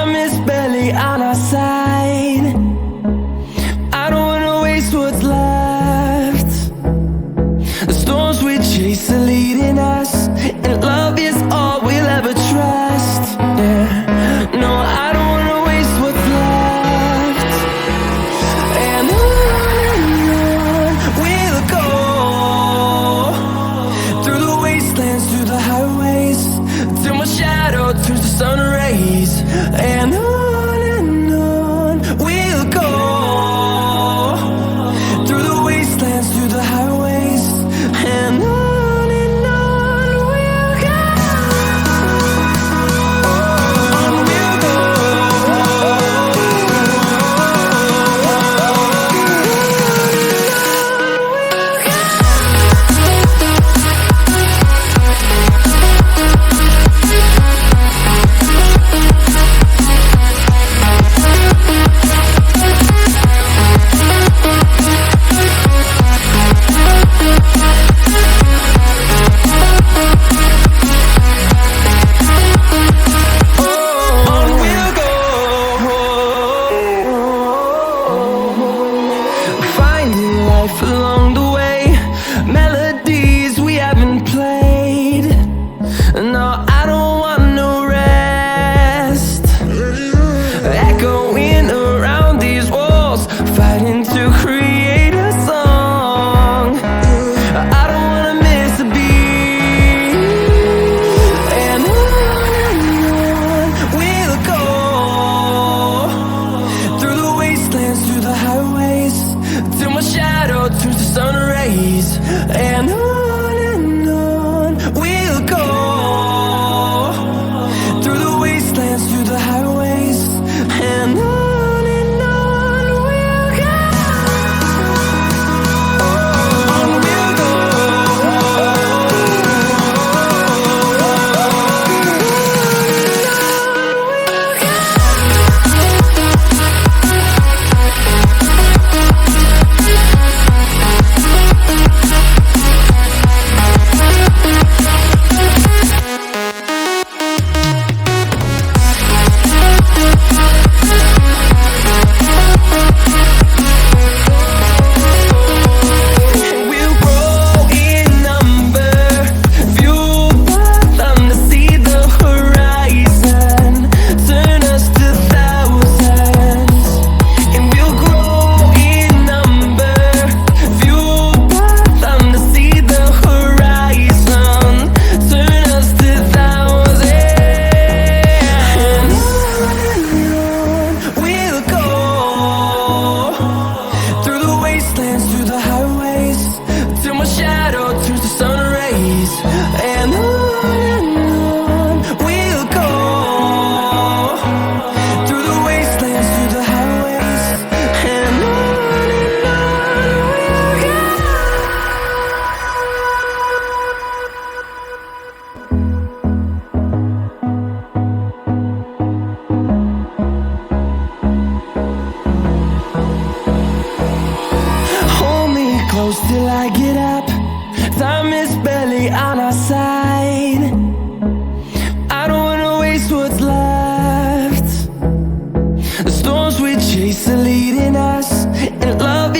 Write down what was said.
Time is barely on our side. I don't wanna waste what's left. The storms we chase are leading us, and love is all we'll ever trust. Yeah, no, I don't wanna waste what's left. And on we'll go, through the wastelands, through the highways, till my shadow turns to sun rays. And on we'll go, through the wastelands, through the highways, and on we'll go. On we'll go. Finding life along the way, melodies we haven't played. No, I don't want no rest. Echoing around these walls, fighting to create a song. I don't wanna miss a beat. And on we'll go, through the wastelands, through the highways, till my shadow turns to sun rays. And on we'll go, through the wastelands, through the highways, and on we'll go. On we'll go. We'll grow in number, fuel them to see the horizon, turn us to thousands. And we'll grow in number, fuel them to see the horizon, turn us to thousands. And on we'll go, through the wastelands, through the highways, till my shadow turns to sun rays. And on we'll go, through the wastelands, through the highways, and on we'll go. Hold me close till I get up. Time is barely on our side. I don't wanna waste what's left. The storms we chase are leading us, and love